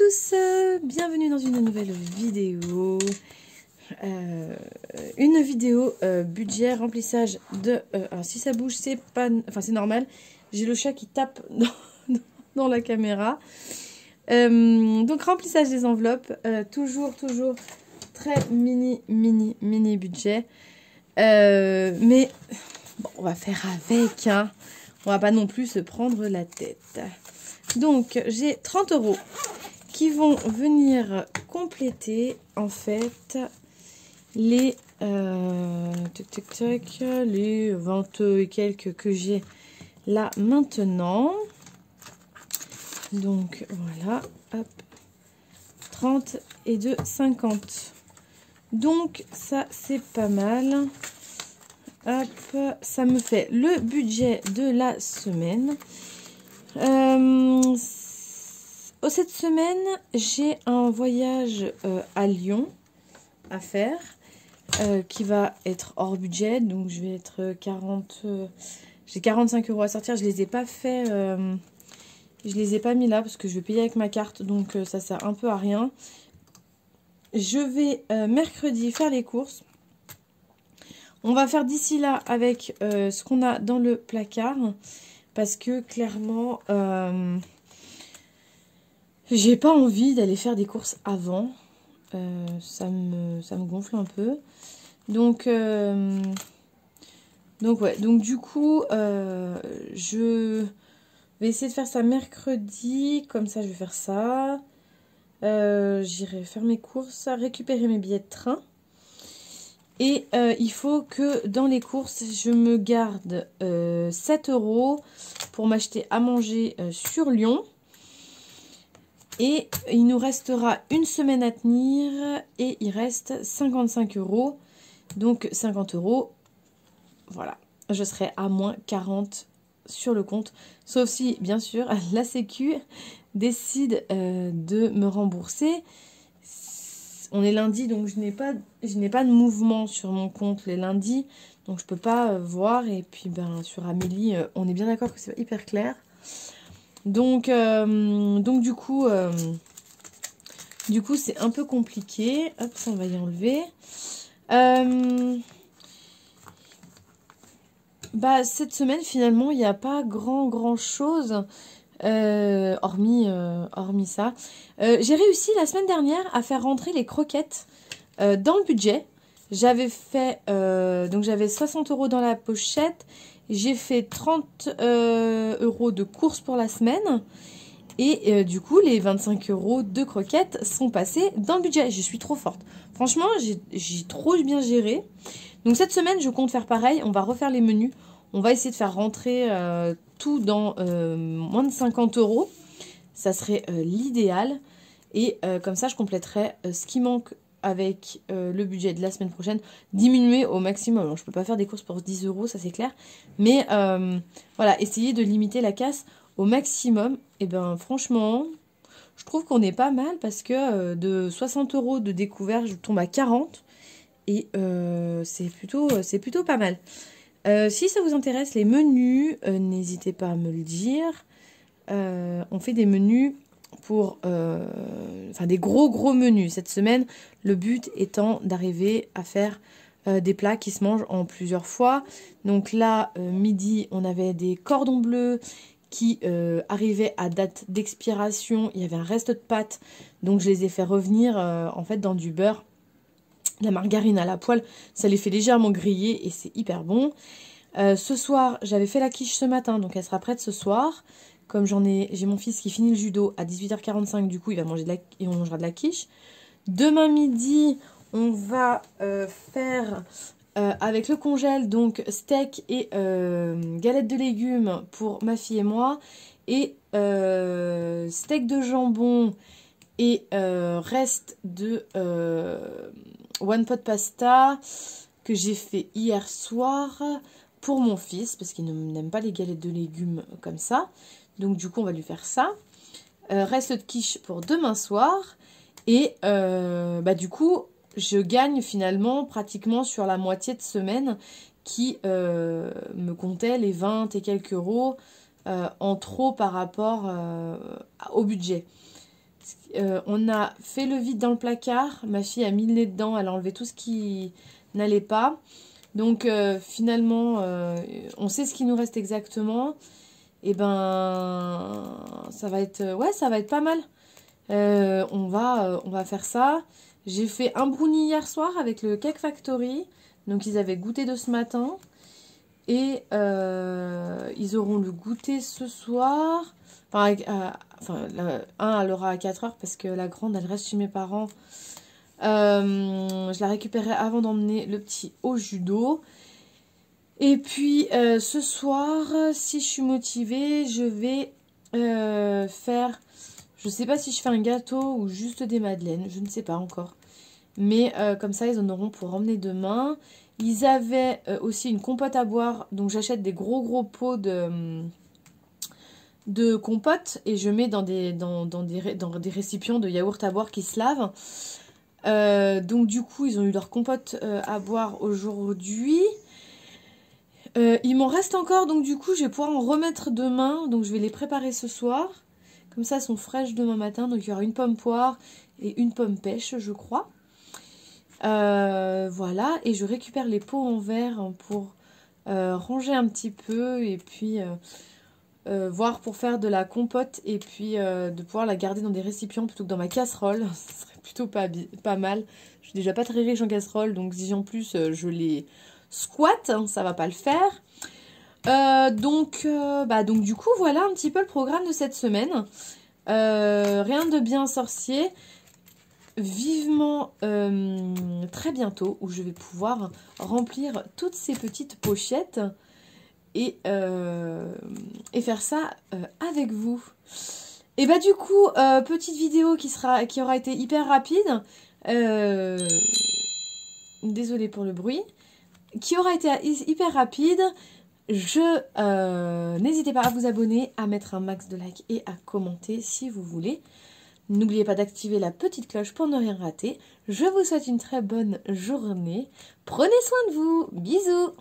tous, bienvenue dans une nouvelle vidéo. Une vidéo budget, remplissage de... alors si ça bouge, c'est pas... Enfin c'est normal, j'ai le chat qui tape dans la caméra. Donc remplissage des enveloppes, toujours très mini budget. Mais bon, on va faire avec, hein. On va pas non plus se prendre la tête. Donc j'ai 30 € qui vont venir compléter en fait les les 20 et quelques que j'ai là maintenant. Donc voilà, hop, 30 et 2, 50. Donc ça c'est pas mal. Hop, ça me fait le budget de la semaine. Cette semaine, j'ai un voyage à Lyon à faire qui va être hors budget. Donc, je vais être 40... j'ai 45 € à sortir. Je les ai pas fait... je les ai pas mis là parce que je vais payer avec ma carte. Donc, ça sert un peu à rien. Je vais mercredi faire les courses. On va faire d'ici là avec ce qu'on a dans le placard. Parce que clairement, j'ai pas envie d'aller faire des courses avant. Ça me gonfle un peu. Donc ouais, donc du coup, je vais essayer de faire ça mercredi. Comme ça, je vais faire ça. J'irai faire mes courses, récupérer mes billets de train. Et il faut que dans les courses, je me garde 7 € pour m'acheter à manger sur Lyon. Et il nous restera une semaine à tenir et il reste 55 €. Donc 50 €, voilà, je serai à moins 40 sur le compte. Sauf si, bien sûr, la Sécu décide de me rembourser. On est lundi, donc je n'ai pas de mouvement sur mon compte les lundis. Donc je peux pas voir. Et puis ben sur Amélie, on est bien d'accord que c'est hyper clair. Donc du coup c'est un peu compliqué. Hop, ça on va y enlever. Bah cette semaine finalement il n'y a pas grand chose. Hormis ça. J'ai réussi la semaine dernière à faire rentrer les croquettes dans le budget. J'avais fait, donc j'avais 60 € dans la pochette. J'ai fait 30 € de courses pour la semaine. Et du coup, les 25 € de croquettes sont passés dans le budget. Je suis trop forte. Franchement, j'ai trop bien géré. Donc cette semaine, je compte faire pareil. On va refaire les menus. On va essayer de faire rentrer tout dans moins de 50 €. Ça serait l'idéal. Et comme ça, je compléterai ce qui manque avec le budget de la semaine prochaine. Diminuer au maximum. Alors, je ne peux pas faire des courses pour 10 €, ça c'est clair. Mais voilà, essayer de limiter la casse au maximum. Et ben franchement, je trouve qu'on est pas mal parce que de 60 € de découvert, je tombe à 40. Et c'est plutôt pas mal. Si ça vous intéresse, les menus, n'hésitez pas à me le dire. On fait des menus pour... enfin, des gros menus cette semaine. Le but étant d'arriver à faire des plats qui se mangent en plusieurs fois. Donc là, midi, on avait des cordons bleus qui arrivaient à date d'expiration. Il y avait un reste de pâtes. Donc je les ai fait revenir en fait dans du beurre. La margarine à la poêle, ça les fait légèrement griller et c'est hyper bon. Ce soir, j'avais fait la quiche ce matin, donc elle sera prête ce soir. Comme j'ai mon fils qui finit le judo à 18h45, du coup il va manger et on mangera de la quiche. Demain midi, on va faire avec le congèle, donc steak et galettes de légumes pour ma fille et moi. Et steak de jambon et reste de... one pot pasta que j'ai fait hier soir pour mon fils parce qu'il n'aime pas les galettes de légumes comme ça. Donc du coup on va lui faire ça. Reste de quiche pour demain soir. Et bah, du coup je gagne finalement pratiquement sur la moitié de semaine qui me comptait les 20 et quelques € en trop par rapport au budget. On a fait le vide dans le placard. Ma fille a mis le nez dedans. Elle a enlevé tout ce qui n'allait pas. Donc finalement, on sait ce qui nous reste exactement. Et ben, ça va être, ouais, ça va être pas mal. On va faire ça. J'ai fait un brownie hier soir avec le Cake Factory. Donc ils avaient goûté de ce matin. Et ils auront le goûter ce soir. Enfin, un, elle aura à 4 heures parce que la grande, elle reste chez mes parents. Je la récupérerai avant d'emmener le petit au judo. Et puis, ce soir, si je suis motivée, je vais faire... Je sais pas si je fais un gâteau ou juste des madeleines. Je ne sais pas encore. Mais comme ça, ils en auront pour emmener demain. Ils avaient aussi une compote à boire. Donc, j'achète des gros pots de compote et je mets dans des récipients de yaourt à boire qui se lavent. Donc du coup ils ont eu leur compote à boire aujourd'hui. Il m'en reste encore, donc du coup je vais pouvoir en remettre demain. Donc je vais les préparer ce soir. Comme ça elles sont fraîches demain matin. Donc il y aura une pomme poire et une pomme pêche je crois. Voilà, et je récupère les pots en verre pour ranger un petit peu et puis... voir pour faire de la compote et puis de pouvoir la garder dans des récipients plutôt que dans ma casserole. Ce serait plutôt pas mal. Je suis déjà pas très riche en casserole, donc si en plus je les squatte, hein, ça va pas le faire. Donc du coup, voilà un petit peu le programme de cette semaine. Rien de bien sorcier. Vivement très bientôt où je vais pouvoir remplir toutes ces petites pochettes. Et faire ça avec vous. Et bah du coup, petite vidéo qui aura été hyper rapide. Désolée pour le bruit. Qui aura été hyper rapide. N'hésitez pas à vous abonner, à mettre un max de likes et à commenter si vous voulez. N'oubliez pas d'activer la petite cloche pour ne rien rater. Je vous souhaite une très bonne journée. Prenez soin de vous. Bisous.